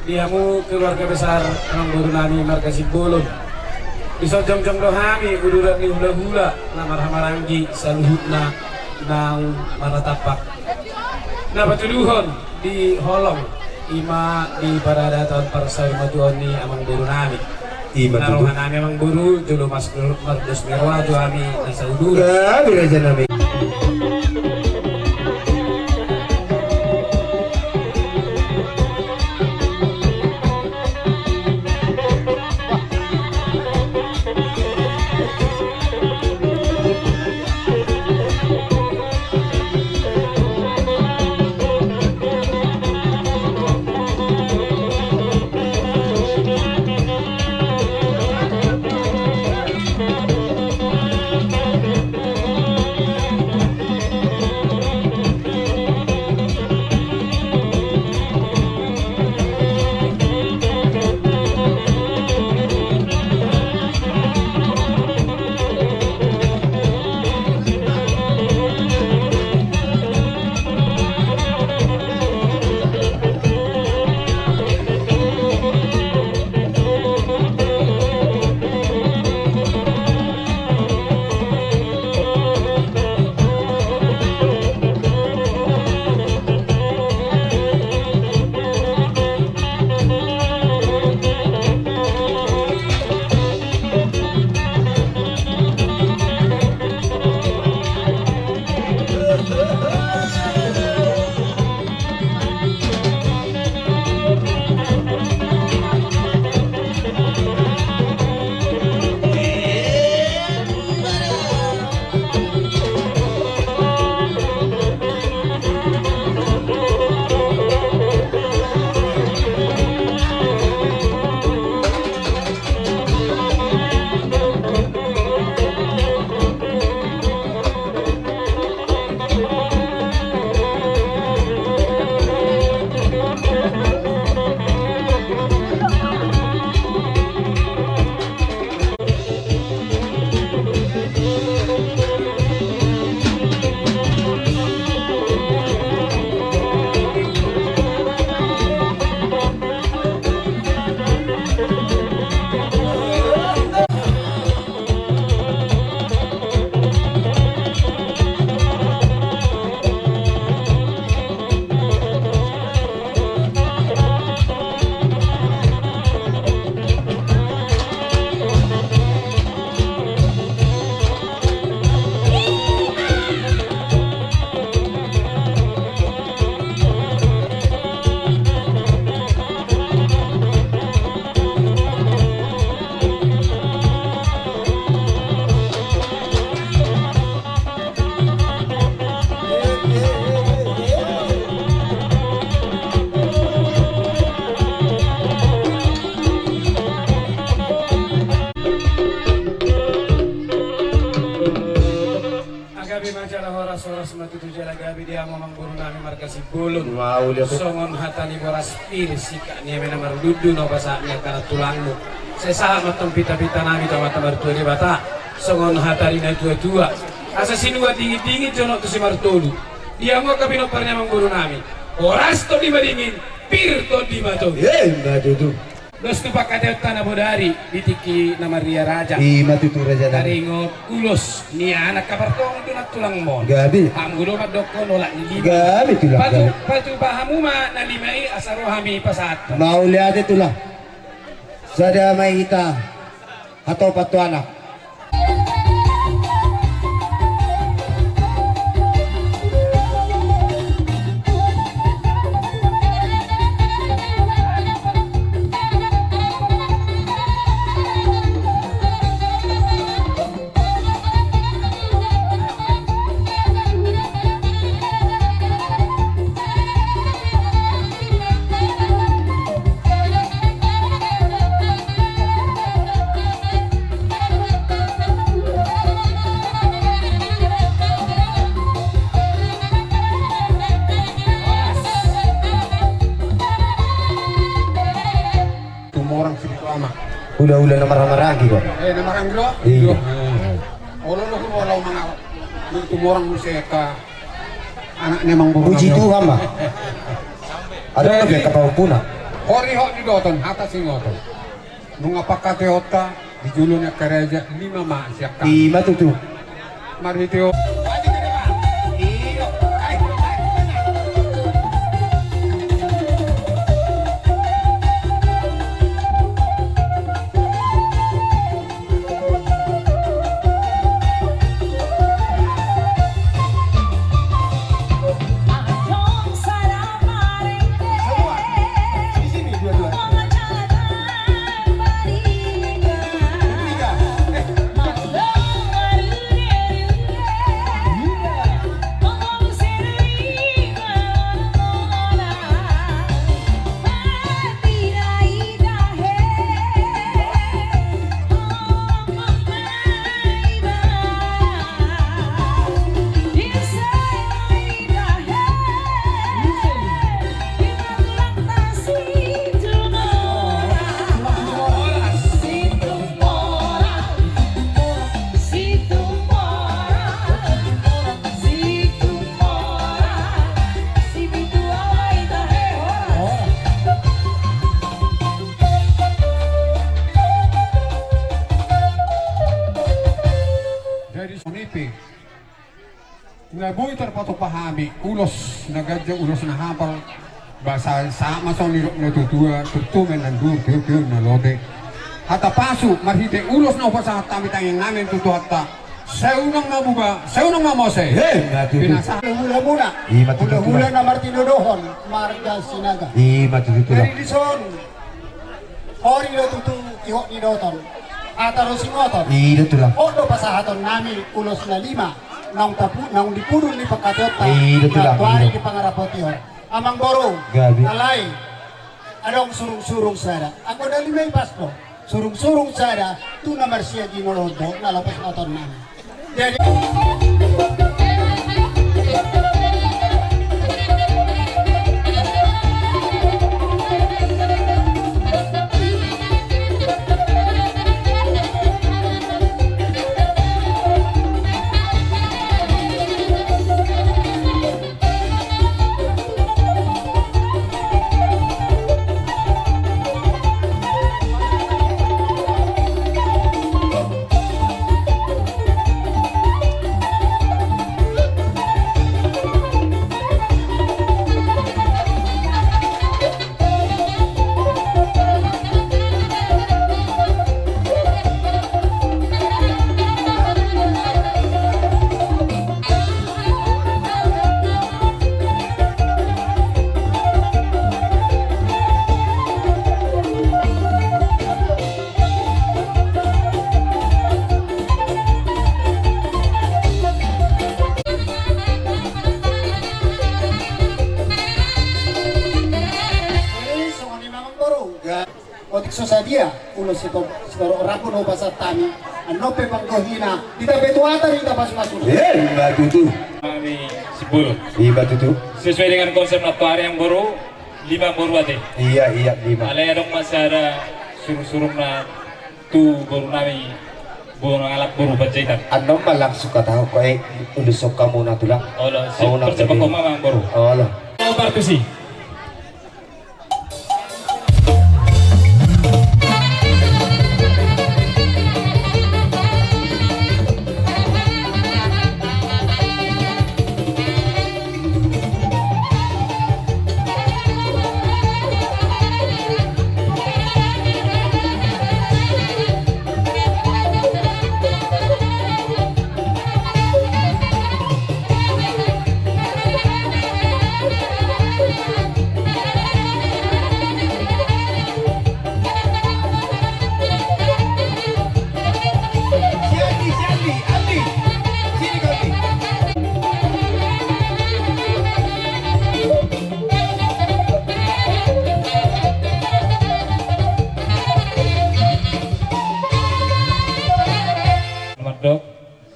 diamu keluarga besar Amang Guru Nami Markasi Bolon. Bisa jong-jong dohami uduran ni hula-hula namar hamaranggi saluhutna nang maratapak. Na patuduhon di holong ima di parada tahun parsari maduon ni Amang Guru Nami. Naruhan nami Amang Guru julu mas mardus merwa juami nasa udura. Biraja nami. Horas matu tujuh lagabi dia Amang Guru Nami Markasi Bolon. Wow, dia songon hatani boras pir sika ni mena marududu no basaknya karena tulangmu. Saya matong pita-pita nami tawa martoli bata. Songon hatani na tua-tua. Asa sinua tinggi-tinggi jono tu si martolu. Dia mau kabino parnya Amang Guru Nami. Boras to di madingin, pir to di mato. Enggak itu. Dos tu pakai tanah bodari ditiki nama Ria Raja. Di matu tu raja nami. Taringo ulos ni anak kabartong itu nak tulang mon. Gabi. Hamgulo madoko nolak ni lima. Gabi tu lah. Patu bahamu ma nalimai asaro hami pasat. Mau lihat itu lah. Sada may hita atau patu anak. Udah marah-marah lagi kok. Namarang bro. Iya. Orang lo orang mga itu orang museka anak memang Puji Tuhan, Mbak. Ada kayak kapal puna. Hori hok di doton, hata singoton. Nung apakate hota, di julunnya kereja 5 mak siapkan. Lima tuh. Mari teo. Naboy terpatok pahami, ulos nagadya ulos na hapal basa sama sa nirok na tutua tutumen ng dur na lode hata pasu marhite ulos na upasa tamitang yang namin tutuhatta seunang mabuga seunang mamose pinasa Hula-hula. Hula-hula na Martino Dohon, Marga Sinaga. Lima tuh Dari Lison. Hori na tutu ihok ni Doton. Ataro singoton. Iya tuh lah. Odo pasahaton nami ulos na 5. Nang dipurun ni pagkatota. Iya, betul lah. Tuari Iya. di pangarapotihon. Amang borong. Gabi. Alay. Adong surung-surung sada. Ako na limay pasto. Surung-surung sada. Tu na Marcia Ginolodo. Nalapas naton nami. Jadi. Otikso sa dia, ulo sito orang pun bahasa tani, anope panggohina, kita betuata kita pas masuk. Lima tuh. Kami Sibul. Lima tuh. Sesuai dengan konsep natuari yang baru, 5 baru ada. Iya lima. Alay adong masara suruh-suruh na tu baru nami baru alat baru bajitan. Ano malang suka tahu kau ulusok kamu na tulang. Olah, si percepat koma mang baru. Allah. Mau kartu sih.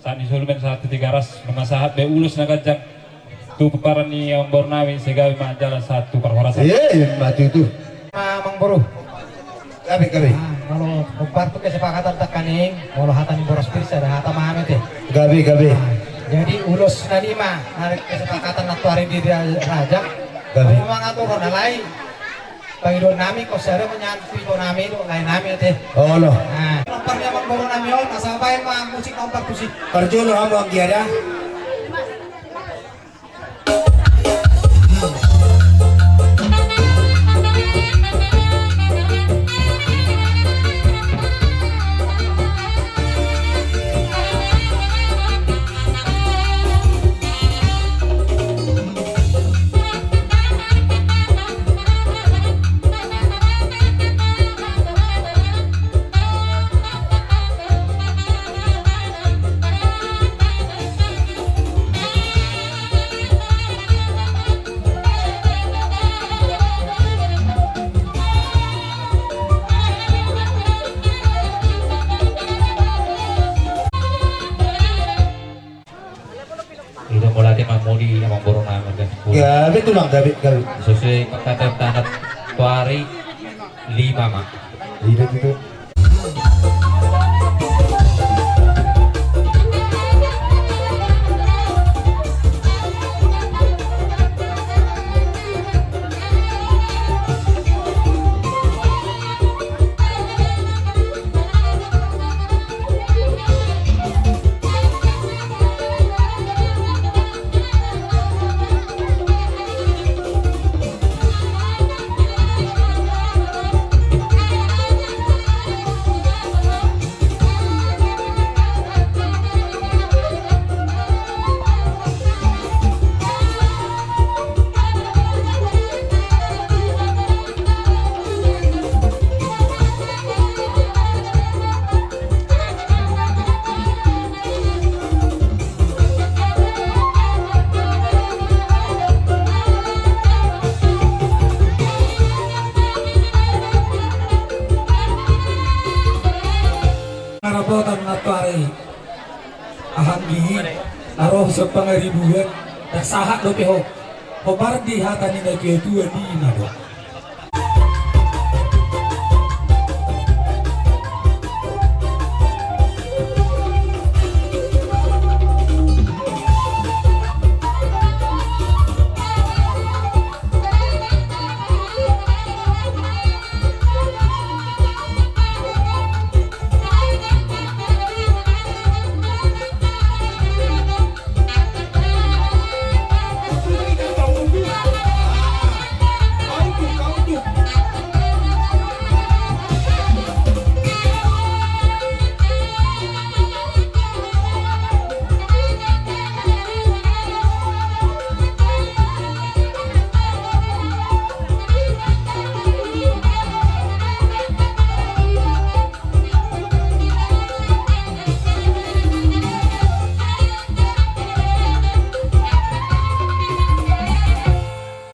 Saat isulmen 1-3 memasahat be ulus nagajak tu peparan ni yang bornawi segawi majalah 1 perhorasan. Lima tuh. Mang Buru. Gabi. Kalau membantu kesepakatan tekaning, kalau hatan boros pirsa ada hata mahamet ya. Gabi. Jadi ulus na 5 hari kesepakatan natuari di raja Gabi. Mga nga to ron alay. Panginoon namin ko sir menyantui ko namin do lain namin ate. Oh lo. Nah, nomornya magboro namin yon kasabay mga musik nomor musik. Kerja lo hamo ang giada. Ito mula di mamuli ang borong namin kan. Gabi tulang gabi gabi. Sesuai kata tuari 5 mak. Lihat itu. Narabotan na tuari ahanggihin naroh sa pangaribuan nagsahat do piho hobardi hata ni nagketua di na do